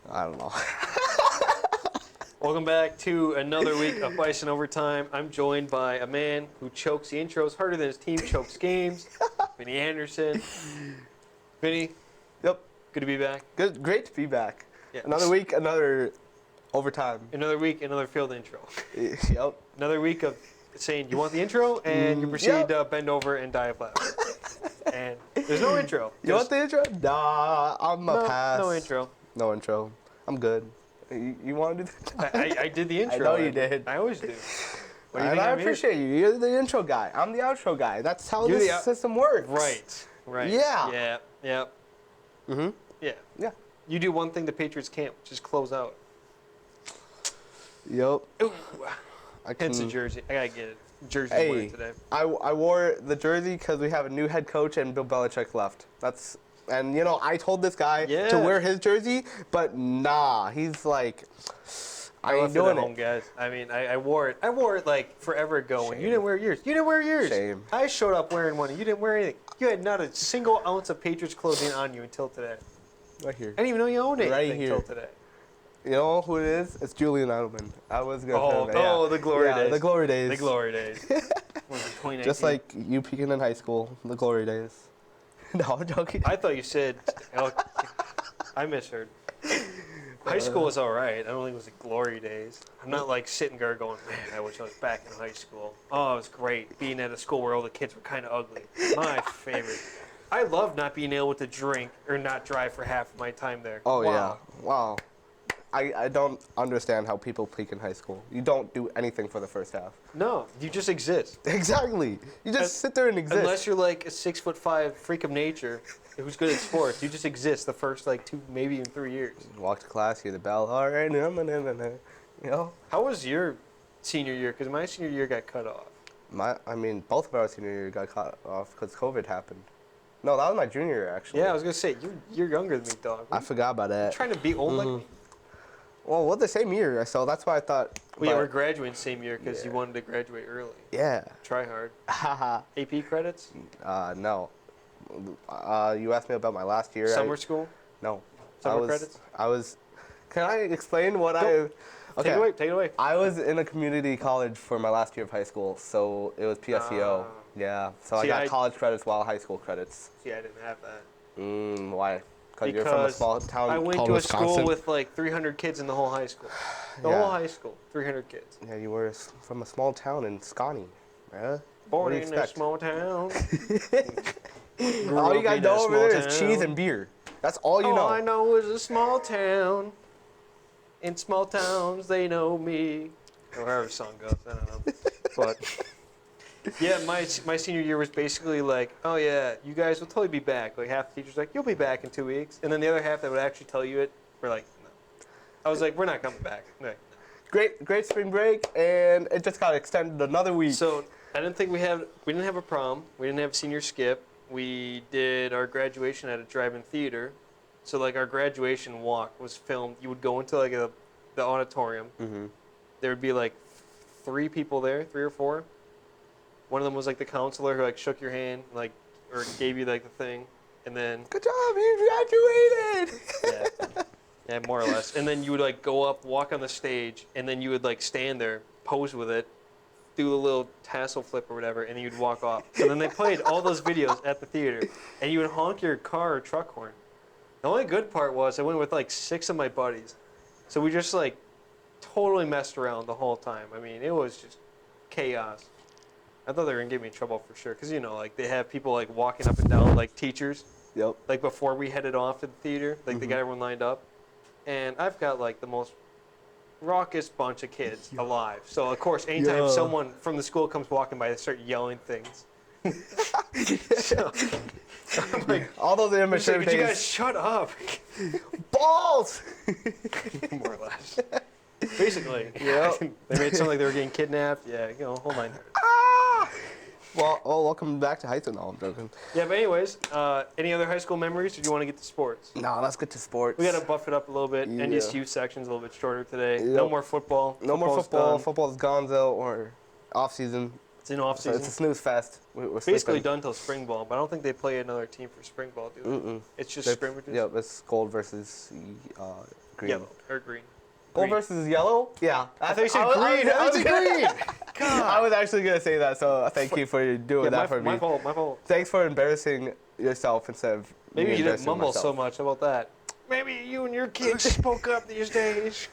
I don't know. Welcome back to another week of Bison Overtime. I'm joined by a man who chokes the intros harder than his team chokes games, Vinny Anderson. Vinny, Yep. good to be back. Good. Great to be back. Yeah. Another week, another overtime. Another week, another failed intro. Yep. Another week of saying you want the intro, and you proceed to bend over and die of laughter. And there's no intro. You want the intro? Nah, I'm a pass. No intro. No intro. I'm good. You want to do that? I did the intro. I know you did. I always do. What do you And think I I'm here? appreciate you. You're the intro guy. I'm the outro guy. That's how You're this system works. Right. Yeah. Yeah. Mm-hmm. Yeah. Yeah. You do one thing the Patriots can't, which is close out. Yep. Ooh. I Hence the can. jersey. I gotta get it. Jersey Hey, today. I wore the jersey because we have a new head coach and Bill Belichick left. And you know, I told this guy to wear his jersey, but nah, he's like, I ain't doing home, it. guys. I mean, I wore it. I wore it like forever ago. When you didn't wear yours. You didn't wear yours. Shame. I showed up wearing one, and you didn't wear anything. You had not a single ounce of Patriots clothing on you until today. Right here. I didn't even know you owned anything Right here. until today. You know who it is? It's Julian Edelman. I was gonna say that. The glory days. The glory days. The glory days. Was it 2019? Just like you peaking in high school, the glory days. No, I'm joking. I thought you said. I misheard. High school was all right. I don't think it was the glory days. I'm not like sitting there going, man, I wish I was back in high school. Oh, it was great being at a school where all the kids were kind of ugly. My favorite. I love not being able to drink or not drive for half of my time there. Oh, Wow. yeah. Wow. I don't understand how people peak in high school. You don't do anything for the first half. No, you just exist. Exactly. You just sit there and exist. Unless you're like a 6'5" freak of nature who's good at sports, you just exist the first like 2, maybe even 3 years. Walk to class, hear the bell. All right, you know. How was your senior year? Because my senior year got cut off. Both of our senior year got cut off because COVID happened. No, that was my junior year, actually. Yeah, I was gonna say you're younger than me, dog. I forgot about that. You trying to be old like me? Well, we're the same year, so that's why I thought. Well, yeah, we're graduating same year because you wanted to graduate early. Yeah. Try hard. Haha. AP credits? No. You asked me about my last year. Summer school? No. Summer credits? Can I explain what Okay. Take it away. I was in a community college for my last year of high school, so it was PSEO. Yeah. So I got college credits while high school credits. See, I didn't have that. Why? Because you're from a small town I went called to a Wisconsin. school with like 300 kids in the whole high school. The Yeah. whole high school, 300 kids. Yeah, you were from a small town in Scotty, bruh. Born do you in a expect? small town. All you gotta know over there is cheese and beer. That's all you know. All I know is a small town. In small towns, they know me. Or however the song goes, I don't know. But yeah, my senior year was basically like, oh yeah, you guys will totally be back. Like half the teachers were like, you'll be back in 2 weeks, and then the other half that would actually tell you it were like, no. I was like, we're not coming back. No. Great spring break, and it just got extended another week. So I didn't think we didn't have a prom. We didn't have senior skip. We did our graduation at a drive-in theater. So like our graduation walk was filmed. You would go into like the auditorium. Mm-hmm. There would be like 3 people there, 3 or 4. One of them was like the counselor who like shook your hand, like, or gave you like the thing, and then Good job, you graduated. yeah, more or less. And then you would like go up, walk on the stage, and then you would like stand there, pose with it, do a little tassel flip or whatever, and then you'd walk off. So then they played all those videos at the theater, and you would honk your car or truck horn. The only good part was I went with like 6 of my buddies, so we just like totally messed around the whole time. I mean, it was just chaos. I thought they were gonna get me in trouble for sure, cause you know, like they have people like walking up and down, like teachers. Yep. Like before we headed off to the theater, like they got everyone lined up, and I've got like the most raucous bunch of kids alive. So of course, anytime someone from the school comes walking by, they start yelling things. So I'm like, all those immature would you guys things. shut up? Balls. More or less. Basically. Yep. They made it sound like they were getting kidnapped. Yeah, you know, whole 9 yards. Well, welcome back to high school. No, I'm joking. Yeah, but anyways, any other high school memories, or do you want to get to sports? No, let's get to sports. We got to buff it up a little bit. Yeah. NDSU section's a little bit shorter today. Yep. No more football. No more football. Done. Football's gonzo or off season. It's in off So season. it's a snooze fest. We're Basically sleeping. done till spring ball, but I don't think they play another team for spring ball, do they? Mm-mm. It's just They're- scrimmages? Yep, it's gold versus green? Yellow or green. Gold versus yellow? Yeah. I thought you said green. I thought you said green. God. I was actually going to say that, so thank you for doing that for me. My fault. Thanks for embarrassing yourself instead of Maybe me you didn't mumble myself. so much. How about that? Maybe you and your kids spoke up these days.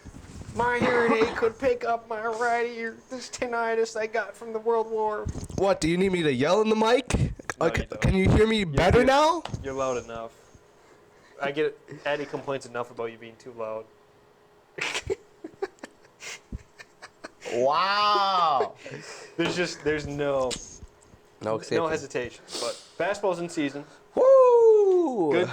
My hearing aid could pick up my right ear. This tinnitus I got from the World War. What, do you need me to yell in the mic? No, you don't. Can you hear me better now? You're loud enough. Addie complains enough about you being too loud. Wow. There's no hesitation. But basketball's in season. Woo!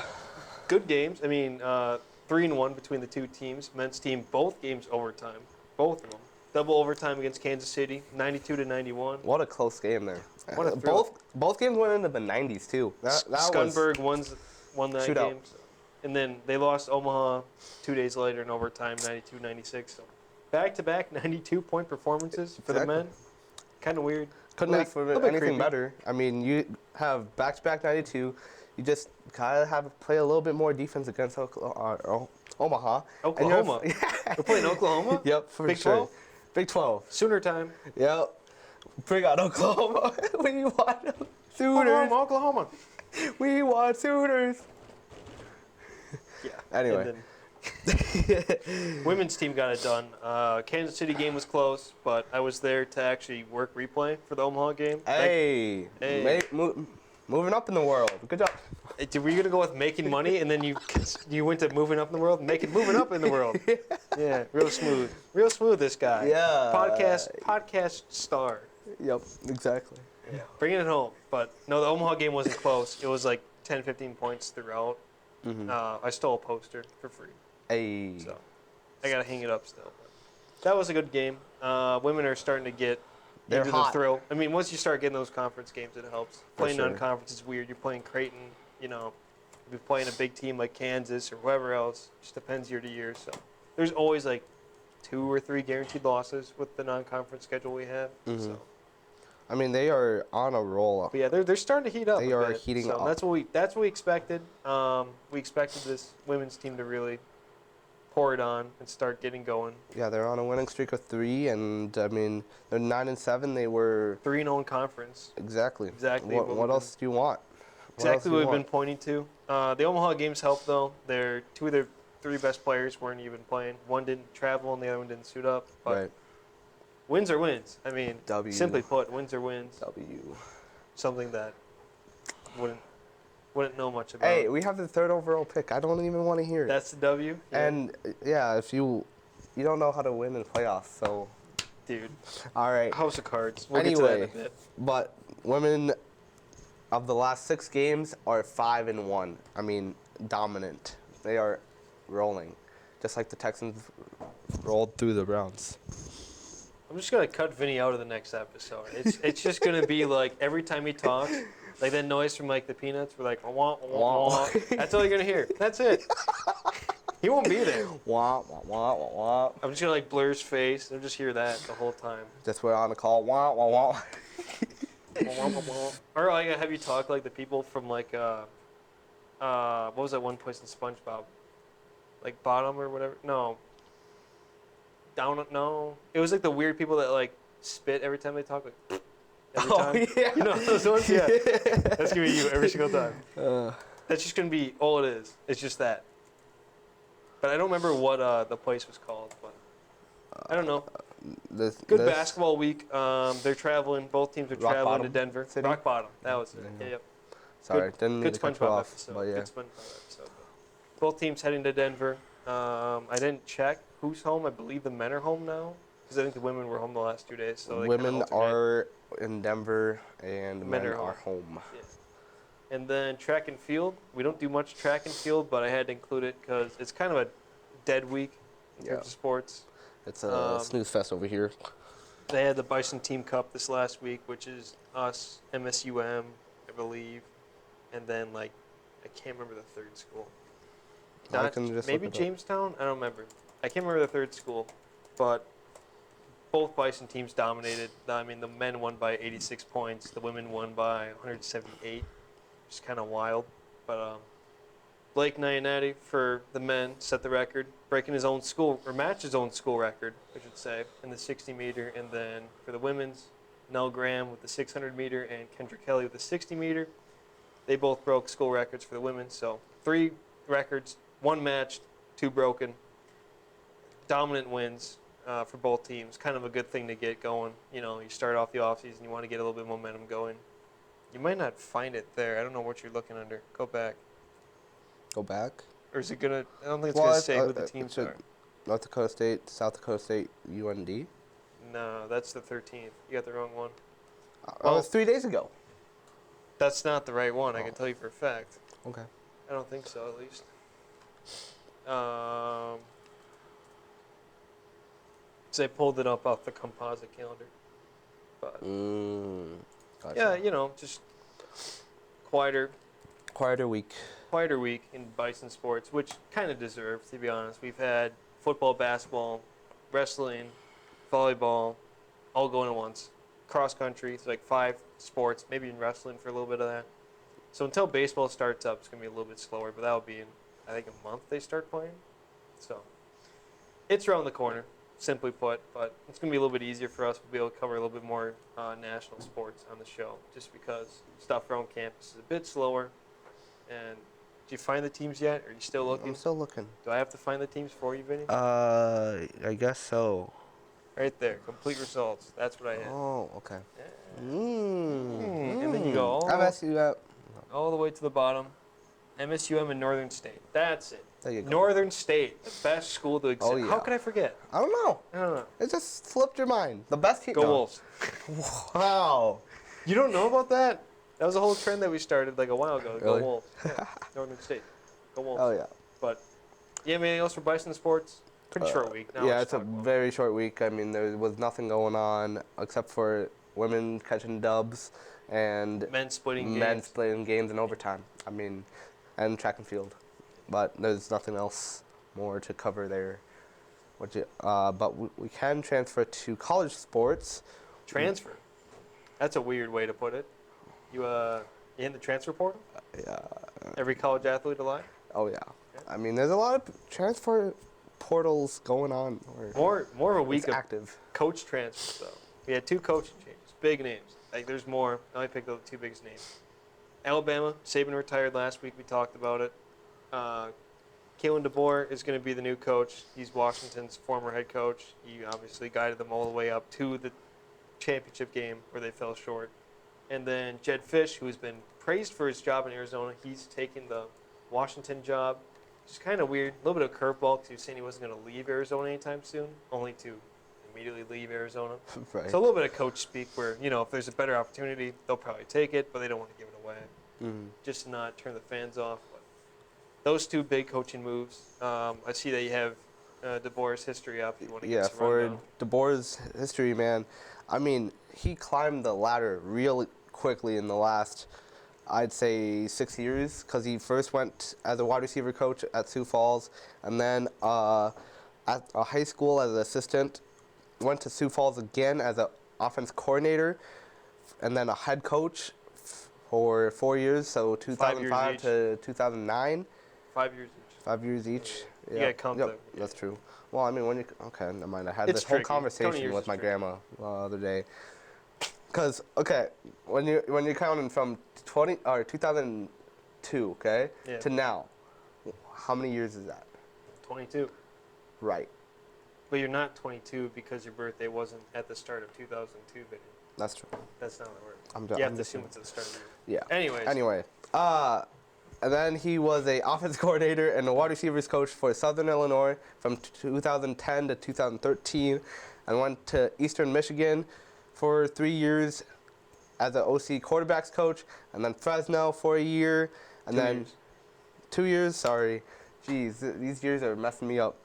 Good games. I mean, 3-1 between the two teams. Men's team, both games overtime. Both of them. Double overtime against Kansas City, 92-91. What a close game there. What a thrill. Both games went into the 90s too. Guenterberg won that shootout. game. So. And then they lost Omaha 2 days later in overtime, 92-96. So back-to-back 92-point performances for the men. Kind of weird. Couldn't ask for anything creepy. better. I mean, you have back-to-back 92. You just gotta have to play a little bit more defense against Omaha. Oklahoma. We're playing Oklahoma? Yep, for Big sure. 12? Big 12. Sooner time. Yep. Bring out Oklahoma. We want Sooners. Oklahoma. We want Sooners. Yeah. Anyway. Women's team got it done. Kansas City game was close, but I was there to actually work replay for the Omaha game. Hey. Moving up in the world. Good job. Were you gonna go with making money, and then you went to moving up in the world? Moving up in the world. Yeah, real smooth. This guy. Yeah. Podcast star. Yep, exactly. Yeah. Bringing it home. But no, the Omaha game wasn't close. It was like 10, 15 points throughout. Mm-hmm. I stole a poster for free. Hey. So I gotta hang it up still. But that was a good game. Women are starting to get into the thrill. I mean, once you start getting those conference games, it helps. Playing non-conference is weird. You're playing Creighton, you're playing a big team like Kansas or whoever else. Just depends year to year. So there's always like 2 or 3 guaranteed losses with the non-conference schedule we have. Mm-hmm. So. I mean, they are on a roll. But yeah, they're starting to heat up. They are heating up. That's what we expected. We expected this women's team to really pour it on and start getting going. Yeah, they're on a winning streak of 3, and I mean, they're 9-7. They were 3-0 in conference. Exactly. What else do you want? Exactly what we've been pointing to. The Omaha games helped though. 2 of their 3 best players weren't even playing. One didn't travel, and the other one didn't suit up. But right. Wins are wins. I mean, simply put, wins are wins. W. Something that wouldn't know much about. Hey, we have the 3rd overall pick. I don't even want to hear it. That's the W. Yeah. And yeah, if you don't know how to win in playoffs, so. Dude. All right. House of Cards. We'll anyway, get to that in a bit. But women of the last 6 games are 5-1. I mean, dominant. They are rolling, just like the Texans rolled through the Browns. I'm just gonna cut Vinny out of the next episode. It's just gonna be like every time he talks, like that noise from like the Peanuts. We're like, wah, wah, wah. That's all you're gonna hear. That's it. He won't be there. Wah, wah, wah, wah, wah. I'm just gonna like blur his face and just hear that the whole time. Just we're on the call. Wah, wah, wah. Or like have you talk like the people from like what was that one place in SpongeBob? Like Bottom or whatever? No. Down? No. It was like the weird people that like spit every time they talk. Like every time. Yeah. You know those ones? Yeah. That's gonna be you every single time. That's just gonna be all it is. It's just that. But I don't remember what the place was called. But I don't know. Good basketball week. They're traveling. Both teams are traveling to Denver. City? Rock Bottom. That was it. Yeah. Yep. Sorry, didn't mean good to cut you SpongeBob off. episode. But yeah. Good SpongeBob episode. Both teams heading to Denver. I didn't check who's home. I believe the men are home now because I think the women were home the last 2 days. So women are in Denver and the men are home. Yeah. And then track and field. We don't do much track and field, but I had to include it because it's kind of a dead week in terms of sports. It's a snooze fest over here. They had the Bison Team Cup this last week, which is us, MSUM, I believe, and then like I can't remember the third school. Maybe Jamestown? I don't remember. I can't remember the third school, but both Bison teams dominated. I mean, the men won by 86 points. The women won by 178, which is kind of wild. But Blake Nyanati for the men set the record. breaking his own school, or matched his own school record, I should say, in the 60-meter. And then for the women's, Nell Graham with the 600-meter and Kendra Kelly with the 60-meter. They both broke school records for the women. So 3 records, 1 matched, 2 broken. Dominant wins for both teams. Kind of a good thing to get going. You know, you start off the offseason, you want to get a little bit of momentum going. You might not find it there. I don't know what you're looking under. Go back. Go back. Or is it going to, I don't think it's going to say who the it teams should- are. North Dakota State, South Dakota State, UND. No, that's the 13th. You got the wrong one. That Well- was 3 days ago. That's not the right one, I can tell you for a fact. Okay. I don't think so, at least. So they pulled it up off the composite calendar. But Gotcha. yeah, you know, just quieter Quieter week. week in Bison sports, which kind of deserves, to be honest. We've had football, basketball, wrestling, volleyball, all going at once. Cross country, it's like 5 sports, maybe in wrestling for a little bit of that. So until baseball starts up, it's going to be a little bit slower, but that'll be in, I think, a month they start playing. So it's around the corner, simply put, but it's going to be a little bit easier for us to be able to cover a little bit more national sports on the show, just because stuff around campus is a bit slower. And did you find the teams yet? Are you still looking? I'm still looking. Do I have to find the teams for you, Vinny? I guess so. Right there, complete results. That's what I had. Oh, okay. Yeah. And And then you go all, all the way to the bottom. MSUM in Northern State. That's it. There you go. Northern State, the best school to exist. Oh, yeah. How could I forget? I don't know. I don't know. It just slipped your mind. The best team. Go no. Wolves. Wow. You don't know about that? That was a whole trend that we started like a while ago. Really? Go Wolves. Yeah. Northern State. Go Wolves. Oh yeah. But you have anything else for Bison Sports? Pretty short week. Not Yeah, much it's a to talk about. very short week. I mean, there was nothing going on except for women catching dubs and Men splitting games. men playing games in overtime. I mean, and track and field. But there's nothing else more to cover there. But we can transfer to college sports. Transfer. That's a weird way to put it. You in the transfer portal? Yeah. Every college athlete alive? Oh yeah. I mean, there's a lot of transfer portals going on. More of a week It's of active. coach transfers, though. We had 2 coaching changes, big names. Like, there's more. I only picked the 2 biggest names. Alabama, Saban retired last week. We talked about it. Kalen DeBoer is going to be the new coach. He's Washington's former head coach. He obviously guided them all the way up to the championship game where they fell short. And then Jed Fish, who's been praised for his job in Arizona, he's taking the Washington job. It's kind of weird. A little bit of curveball because he was saying he wasn't going to leave Arizona anytime soon, only to immediately leave Arizona. Right. So a little bit of coach speak where, you know, if there's a better opportunity, they'll probably take it, but they don't want to give it away. Just to not turn the fans off. But those 2 big coaching moves. I see that you have DeBoer's history up. You want to Yeah, give us a for rundown? DeBoer's history, man, I mean, he climbed the ladder really quickly in the last, I'd say, 6 years, because he first went as a wide receiver coach at Sioux Falls, and then at a high school as an assistant, went to Sioux Falls again as an offense coordinator, and then a head coach for 4 years, so 2005 to 2009. 5 years each. 5 years each. You gotta count them. That's true. Well, I mean, okay, never mind. I had It's this whole tricky. Counting conversation years with is my tricky. grandma the other day. Cause okay, when you're counting from 2002, okay, Yeah. to now, how many years is that? 22. Right. But you're not 22 because your birthday wasn't at the start of 2002, Vinny. That's true. That's not how it works. I'm You have I'm to just assume it's at the start of the year. yeah. Anyways. Anyway, and then he was a offense coordinator and a wide receivers coach for Southern Illinois from 2010 to 2013, and went to Eastern Michigan for 3 years as an OC quarterbacks coach, and then Fresno for a year, and 2 then years. 2 years. Sorry, jeez, these years are messing me up.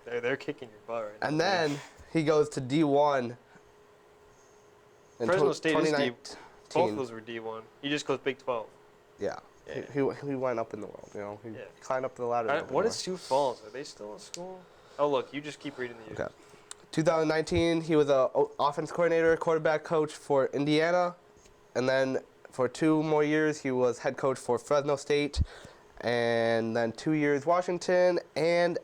Yeah, they're kicking your butt right now. And then he goes to D1. in Fresno State is D. 2019. Both of those were D1. He just goes Big 12. Yeah. Yeah. He went up in the world, you know. He Yeah. climbed up the ladder. a little What more. is Sioux Falls? Are they still in school? Oh, look, you just keep reading the years. Okay. 2019, he was a offense coordinator, quarterback coach for Indiana, and then for 2 more years, he was head coach for Fresno State, and then 2 years Washington, and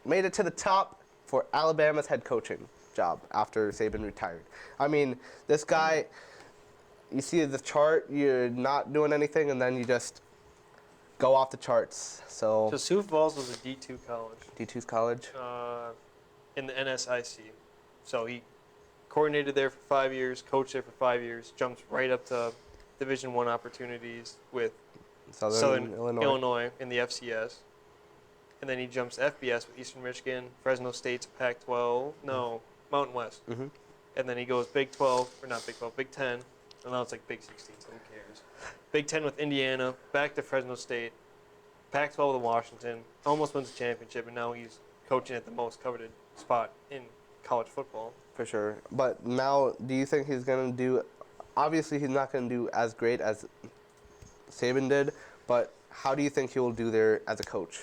made it to the top for Alabama's head coaching job after Saban retired. I mean, this guy, you see the chart, you're not doing anything, and then you just go off the charts. So Sioux Falls was a D2 college. D2's college. In the NSIC. So he coordinated there for 5 years, coached there for 5 years, jumps right up to Division I opportunities with Southern Illinois in the FCS. And then he jumps to FBS with Eastern Michigan, Fresno State's Pac-12, Mountain West. Mm-hmm. And then he goes Big 12, or not Big 12, Big 10. And now it's like Big 16, so who cares? Big 10 with Indiana, back to Fresno State, Pac-12 with Washington, almost wins the championship, and now he's coaching at the most coveted spot in college football. For sure. But now, do you think he's going to do, obviously he's not going to do as great as Saban did, but how do you think he will do there as a coach?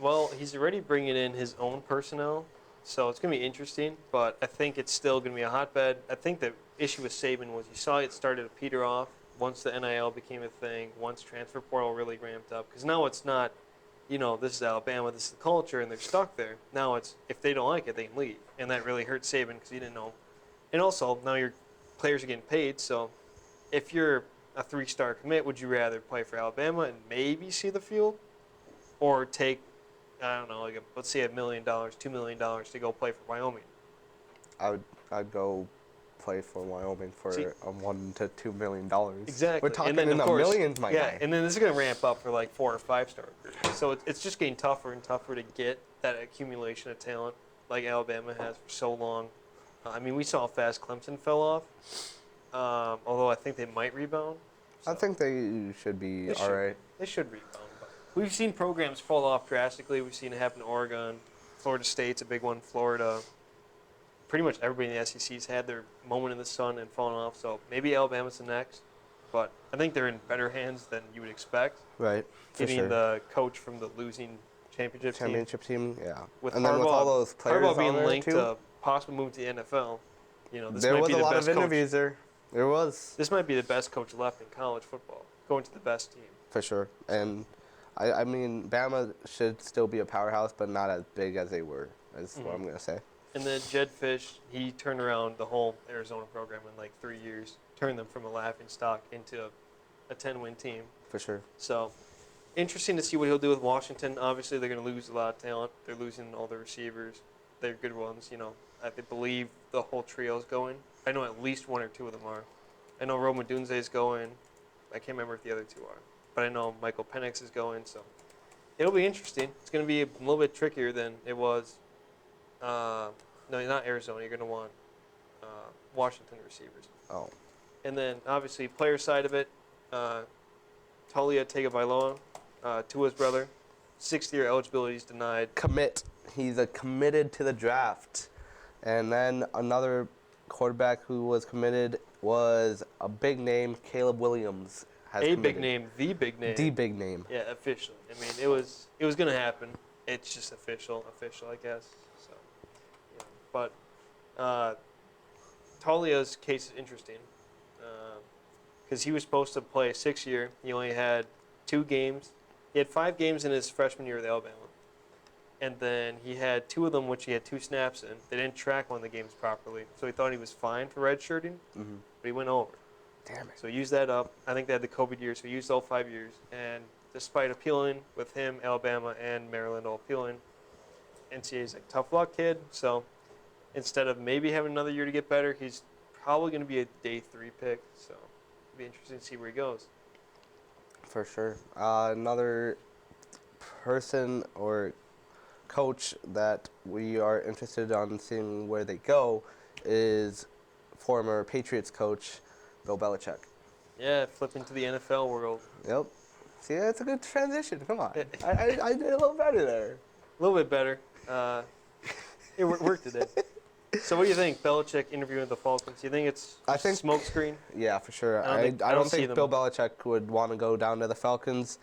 Well, he's already bringing in his own personnel, so it's going to be interesting, but I think it's still going to be a hotbed. I think the issue with Saban was you saw it started to peter off once the NIL became a thing, once transfer portal really ramped up, because now it's not, this is Alabama, this is the culture, and they're stuck there. Now it's, if they don't like it, they can leave, and that really hurt Saban because he didn't know. And also, now your players are getting paid, so if you're a 3-star commit, would you rather play for Alabama and maybe see the field, or take, I don't know, let's say $1 million, $2 million to go play for Wyoming? I'd go play for Wyoming for $1 to $2 million. Exactly. We're talking in the millions, my guy. Yeah, and then this is going to ramp up for like 4 or 5-star. So it's just getting tougher and tougher to get that accumulation of talent like Alabama has for so long. I mean, we saw how fast Clemson fell off, although I think they might rebound. So I think they should be all right. They should rebound. We've seen programs fall off drastically. We've seen it happen in Oregon. Florida State's a big one. Florida. Pretty much everybody in the SEC's had their moment in the sun and fallen off. So maybe Alabama's the next. But I think they're in better hands than you would expect. Right, for Getting sure. the coach from the losing championship team. Yeah. With and Harbaugh, then with all those players Harbaugh on being there linked too. to possibly move to the NFL. This There might was be a the lot best of coach. interviews there. There was. This might be the best coach left in college football, going to the best team. For sure. And I mean, Bama should still be a powerhouse, but not as big as they were, is what I'm going to say. And then Jed Fish, he turned around the whole Arizona program in like 3 years, turned them from a laughing stock into a 10-win team. For sure. So interesting to see what he'll do with Washington. Obviously, they're going to lose a lot of talent. They're losing all their receivers. They're good ones. I believe the whole trio's going. I know at least 1 or 2 of them are. I know Rome Odunze's going. I can't remember if the other 2 are. But I know Michael Penix is going, so it'll be interesting. It's going to be a little bit trickier than it was. No, not Arizona. You're going to want Washington receivers. Oh. And then, obviously, player side of it, Talia Tagovailoa, Tua's brother, 6th-year eligibility is denied. Commit. He's committed to the draft. And then another quarterback who was committed was a big name, Caleb Williams. Big name, the big name. The big name. Yeah, official. I mean, it was going to happen. It's just official, I guess. So, But Talia's case is interesting because he was supposed to play a 6-year. He only had 2 games. He had 5 games in his freshman year with Alabama. And then he had 2 of them, which he had 2 snaps in. They didn't track one of the games properly, so he thought he was fine for redshirting, but he went over. Damn it. So he used that up. I think they had the COVID year, so he used all 5 years. And despite appealing with him, Alabama and Maryland all appealing, NCAA's like, tough luck, kid. So instead of maybe having another year to get better, he's probably going to be a day 3 pick. So it'll be interesting to see where he goes. For sure. Another person or coach that we are interested on seeing where they go is former Patriots coach Bill Belichick. Yeah, flipping to the NFL world. Yep. See, that's a good transition. Come on. I did a little better there. A little bit better. It worked today. So what do you think, Belichick interviewing with the Falcons? Do you think it's a smoke screen? Yeah, for sure. I don't think Bill Belichick would want to go down to the Falcons.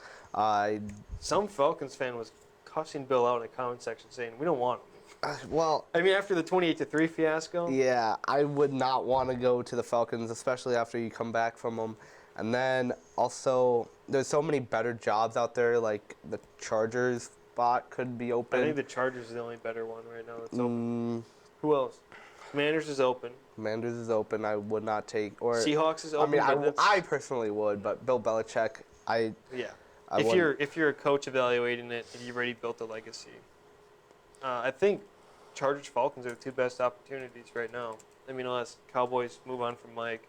Some Falcons fan was cussing Bill out in the comment section saying, we don't want him. Well, I mean, after the 28-3 fiasco? Yeah, I would not want to go to the Falcons, especially after you come back from them. And then also, there's so many better jobs out there, like the Chargers spot could be open. I think the Chargers is the only better one right now that's open. Who else? Commanders is open. Commanders is open. I would not take. Or Seahawks is I open. mean, I personally would, but Bill Belichick, yeah. If you're a coach evaluating it and you've already built a legacy, I think Chargers Falcons are the two best opportunities right now. I mean, unless Cowboys move on from Mike,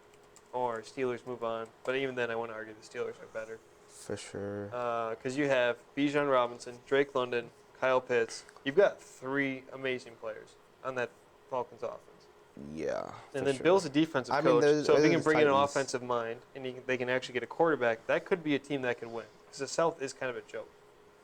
or Steelers move on. But even then, I want to argue the Steelers are better. For sure. Because you have Bijan Robinson, Drake London, Kyle Pitts. You've got 3 amazing players on that Falcons offense. Yeah. And then Bill's a defensive coach, so if he can bring in an offensive mind and they can actually get a quarterback, that could be a team that can win. Because the South is kind of a joke.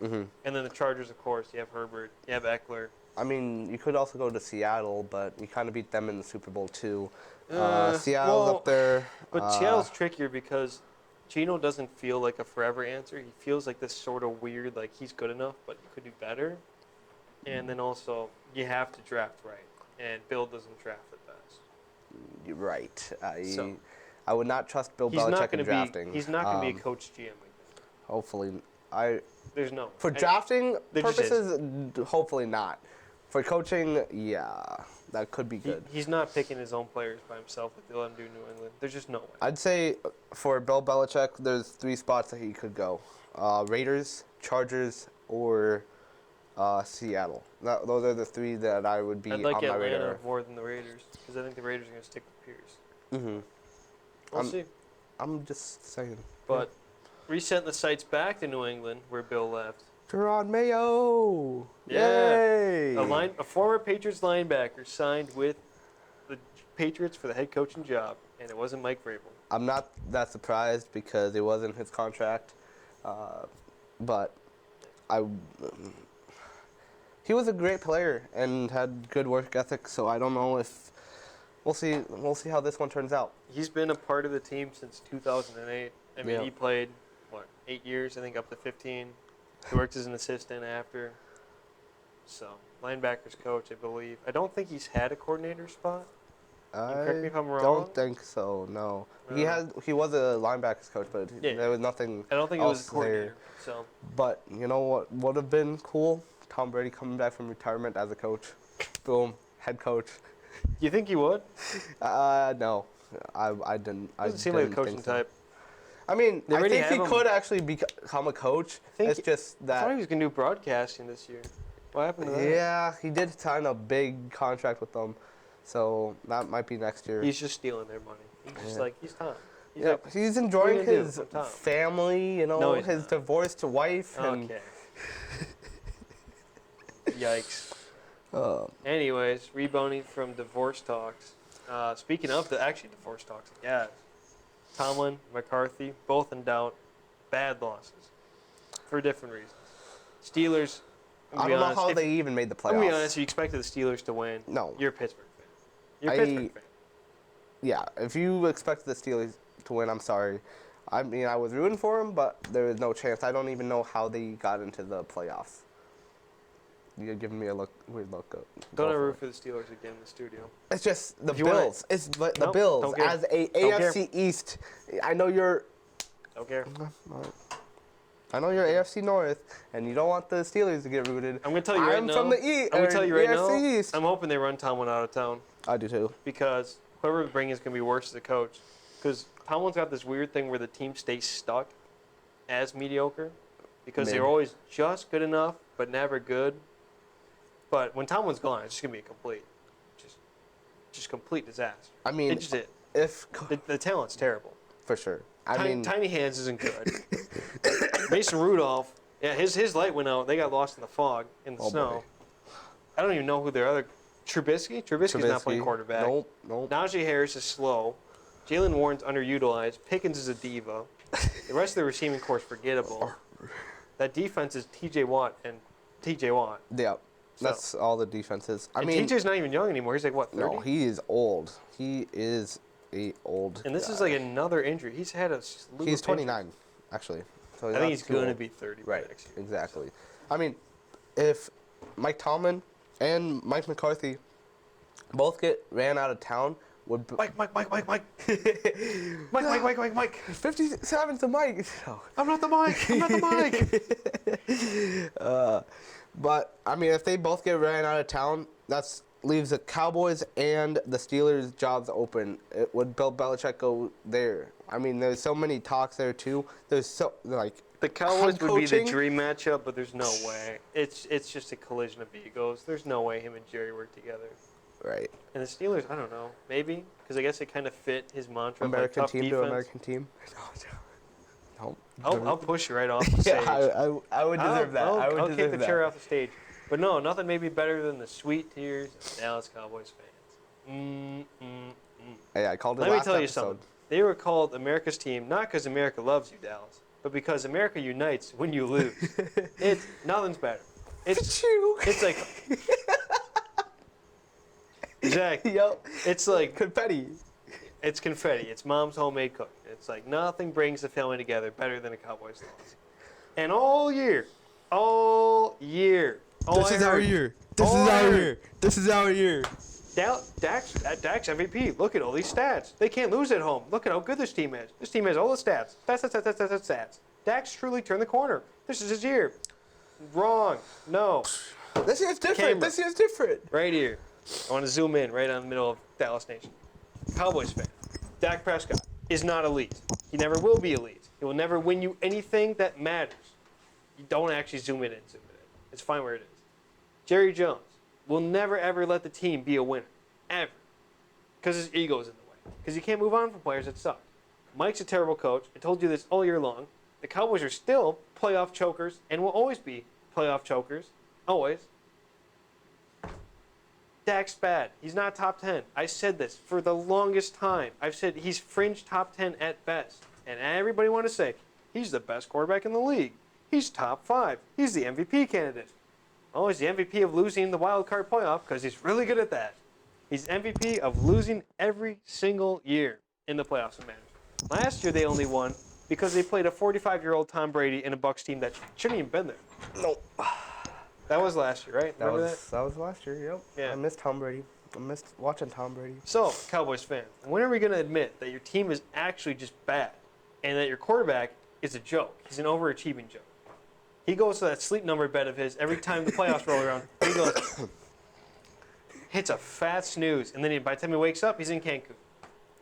Mm-hmm. And then the Chargers, of course, you have Herbert, you have Eckler. I mean, you could also go to Seattle, but you kind of beat them in the Super Bowl too. Seattle's up there. But Seattle's trickier because Geno doesn't feel like a forever answer. He feels like this sort of weird, like he's good enough, but he could do better. And then also, you have to draft right. And Bill doesn't draft the best. You're right. I would not trust Bill Belichick in drafting. He's not going to be a coach GM again. Hopefully. There's no. For drafting purposes, hopefully not. For coaching, yeah, that could be good. He's not picking his own players by himself like they let him do in New England. There's just no way. I'd say for Bill Belichick, there's 3 spots that he could go. Raiders, Chargers, or Seattle. Those are the 3 that I would be on my radar. I'd like Atlanta more than the Raiders because I think the Raiders are going to stick with Pierce. Mm-hmm. We'll see. I'm just saying. But resetting the sights back to New England where Bill left. Jerron Mayo. Yeah. Yay. A former Patriots linebacker signed with the Patriots for the head coaching job, and it wasn't Mike Vrabel. I'm not that surprised because it wasn't his contract, but he was a great player and had good work ethic. So I don't know if we'll see how this one turns out. He's been a part of the team since 2008. I mean, he played 8 years, I think, up to 15. He worked as an assistant after. So, linebackers coach, I believe. I don't think he's had a coordinator spot. Correct me if I'm wrong. Don't think so. No, he was a linebackers coach, but there was nothing. I don't think it was a coordinator. So, but you know what would have been cool? Tom Brady coming back from retirement as a coach. Boom, head coach. You think he would? No, I didn't. Doesn't seem like the coaching type. I mean, I think he could actually become a coach. It's just that. I thought he was going to do broadcasting this year. What happened to that? Yeah, he did sign a big contract with them, so that might be next year. He's just stealing their money. He's just he's Tom. He's enjoying his family, his divorced wife. Okay. Yikes. Anyways, rebounding from divorce talks. Speaking of divorce talks, yeah. Tomlin, McCarthy, both in doubt. Bad losses for different reasons. Steelers. I don't know how they even made the playoffs. I'm going to be honest, you expected the Steelers to win. No. You're a Pittsburgh fan. You're a Pittsburgh fan. Yeah, if you expect the Steelers to win, I'm sorry. I mean, I was rooting for them, but there was no chance. I don't even know how they got into the playoffs. You're giving me a weird look. Don't ever root for the Steelers again in the studio. It's just the Bills. It's the Bills. As a AFC East, I know you're... Don't care. I know you're AFC North, and you don't want the Steelers to get rooted. I'm going to tell you right now. I'm from the East. I'm going to tell you right now. East. I'm hoping they run Tomlin out of town. I do too. Because whoever they bring is going to be worse as a coach. Because Tomlin's got this weird thing where the team stays stuck as mediocre. Because they're always just good enough, but never good. But when Tomlin's gone, it's just going to be a complete, just complete disaster. I mean, it's just the talent's terrible. For sure. Tiny Hands isn't good. Mason Rudolph, his light went out. They got lost in the fog, in the snow. Boy. I don't even know who their other... Trubisky's not playing quarterback. Nope. Najee Harris is slow. Jalen Warren's underutilized. Pickens is a diva. The rest of the receiving corps is forgettable. That defense is T.J. Watt and T.J. Watt. Yeah. That's all the defenses. I mean, TJ's not even young anymore. He's like, what, 30? No, he is old. He is old. And this is like another injury. He's had a slew He's 29, actually. So I think he's going to be 30. Right, exactly. I mean, if Mike Tomlin and Mike McCarthy both get ran out of town, would. Mike. Mike. 57's the Mike. No. I'm not the Mike. But I mean, if they both get ran out of town, that leaves the Cowboys and the Steelers jobs open. Would Bill Belichick go there? I mean, there's so many talks there too. There's so like The Cowboys head would be the coaching. dream matchup, but there's no way. It's just a collision of egos. There's no way him and Jerry work together. Right. And the Steelers, I don't know, maybe because I guess it kind of fit his mantra of like, American tough team defense. to American team. No. I'll push you right off the stage. Yeah, I would deserve that. I would I'll deserve kick the that. chair off the stage. But no, nothing may be better than the sweet tears of Dallas Cowboys fans. Hey, I called it Let me last tell you episode. something. They were called America's team not because America loves you, Dallas, but because America unites when you lose. It's nothing's better. It's like exactly. Yep. It's like Confetti. it's confetti. It's mom's homemade cooking. It's like nothing brings the family together better than a Cowboys loss. And all year, all This I is our heard- year. This all is I our heard- year. This is our year. Dak's MVP. Look at all these stats. They can't lose at home. Look at how good this team is. This team has all the stats. Stats. Dak's truly turned the corner. This is his year. Wrong. No. This year's different. Camera. This year's different. Right here. I want to zoom in right on the middle of Dallas Nation. Cowboys fan. Dak Prescott is not elite. He never will be elite. He will never win you anything that matters. You don't actually zoom it in. It's fine where it is. Jerry Jones will never, ever let the team be a winner. Ever. Because his ego's in the way. Because you can't move on from players that suck. Mike's a terrible coach. I told you this all year long. The Cowboys are still playoff chokers and will always be playoff chokers. Always. Dak's bad. He's not top 10. I said this for the longest time. I've said he's fringe top 10 at best. And everybody want to say, he's the best quarterback in the league. He's top 5. He's the MVP candidate. Oh, he's the MVP of losing the wild card playoff because he's really good at that. He's MVP of losing every single year in the playoffs and management. Last year they only won because they played a 45-year-old Tom Brady in a Bucs team that shouldn't even been there. No. That was last year, right? Remember That was last year. Yep. Yeah. I missed Tom Brady. I missed watching Tom Brady. So, Cowboys fan, when are we going to admit that your team is actually just bad and that your quarterback is a joke? He's an overachieving joke. He goes to that sleep number bed of his every time the playoffs roll around. He goes, hits a fat snooze, and then by the time he wakes up, he's in Cancun.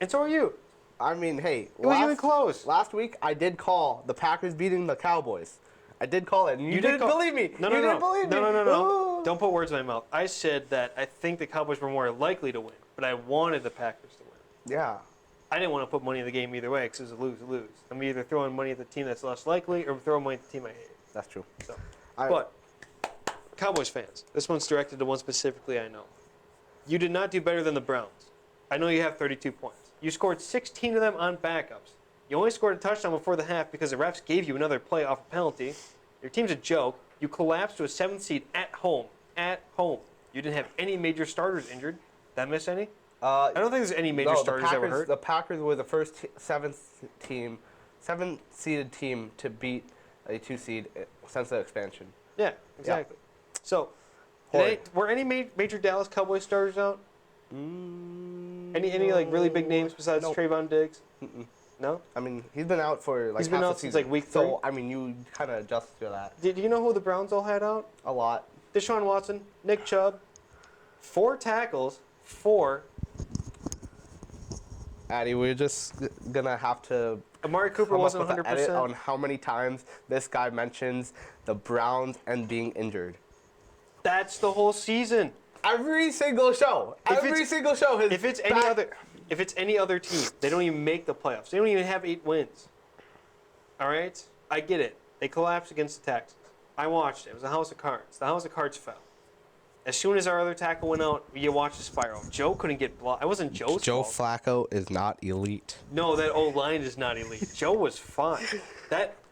And so are you. I mean, hey. It wasn't even close. Last week, I did call the Packers beating the Cowboys. I did call it, and you didn't call- believe me. No, you no, didn't no. believe me. No. Ooh. Don't put words in my mouth. I said that I think the Cowboys were more likely to win, but I wanted the Packers to win. Yeah. I didn't want to put money in the game either way because it was a lose-lose. I'm either throwing money at the team that's less likely or throwing money at the team I hate. That's true. So, but Cowboys fans, this one's directed to one specifically I know. You did not do better than the Browns. I know you have 32 points. You scored 16 of them on backups. You only scored a touchdown before the half because the refs gave you another play off a penalty. Your team's a joke. You collapsed to a 7th seed at home. At home. You didn't have any major starters injured. Did I miss any? I don't think there's any major starters that were hurt. The Packers were the first seventh seeded team to beat a 2 seed since the expansion. Yeah, exactly. So, Horrid. were any major Dallas Cowboys starters out? Any like really big names besides Nope. Trayvon Diggs? Mm-mm. No. I mean, he's been out for like He's been half out the since, season. like, week So 3? I mean, you kind of adjust to that Do you know who the Browns all had out? a lot. Deshaun Watson, Nick Chubb, 4 tackles, 4. Addy, we're just gonna have to Amari Cooper come up wasn't with an edit 100%. on how many times this guy mentions the Browns and being injured. That's the whole season. Every single show. Every single show. His If it's any other team, they don't even make the playoffs. They don't even have 8 wins. All right? I get it. They collapsed against the Texans. I watched it. It was a house of cards. The house of cards fell. As soon as our other tackle went out, you watched the spiral. Joe couldn't get blocked. It wasn't Joe's Joe fault. Flacco is not elite. No, that O-line is not elite. Joe was fine.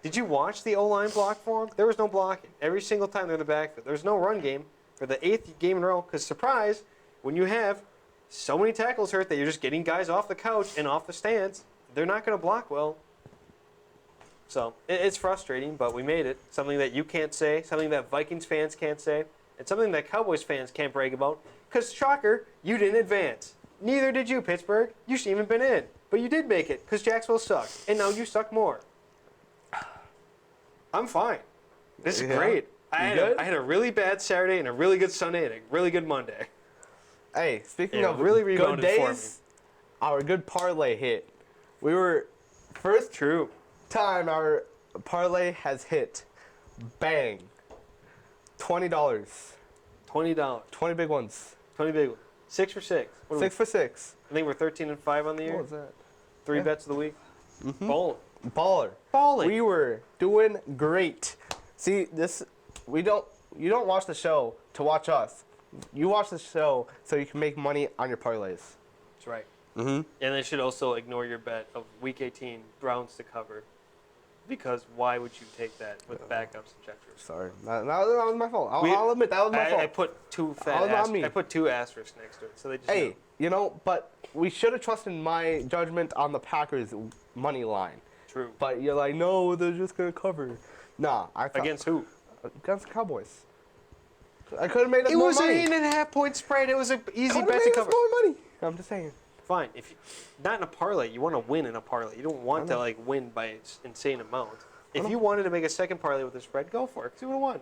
Did you watch the O-line block for him? There was no blocking. Every single time they're in the backfield. There's no run game for the 8th game in a row. Because, surprise, when you have so many tackles hurt that you're just getting guys off the couch and off the stands, they're not going to block well. So, it's frustrating, but we made it. Something that you can't say, something that Vikings fans can't say, and something that Cowboys fans can't brag about. Because, shocker, you didn't advance. Neither did you, Pittsburgh. You shouldn't even been in. But you did make it because Jacksonville sucked. And now you suck more. I'm fine. This is great. I had a really bad Saturday and a really good Sunday and a really good Monday. Hey, speaking Yeah, of really good rebounded for days, our good parlay hit. We were first True. time our parlay has hit. Bang. $20. $20. 20 big ones. 20 big ones. 6 for 6. What are 6 for 6. I think we're 13 and 5 on the year. What was that? 3 Yeah. bets of the week. Bowling. Baller. Balling. We were doing great. See, you don't watch the show to watch us. You watch the show so you can make money on your parlays. That's right. Mm-hmm. And they should also ignore your bet of Week 18 Browns to cover, because why would you take that with backups and checkers? Sorry, that was my fault. I'll admit that was my fault. I put two I put 2 asterisks next to it, so they just Hey, but we should have trusted my judgment on the Packers money line. True. But you're like, no, they're just gonna cover. Nah, I thought Against who? against the Cowboys. I could have made us It more was money. an 8.5 point spread. It was an easy Coulda bet made to us cover. more money. I'm just saying. Fine. If you, not in a parlay, you want to win in a parlay. You don't want to like win by an insane amount. If you wanted to make a second parlay with a spread, go for it. Because you would have won.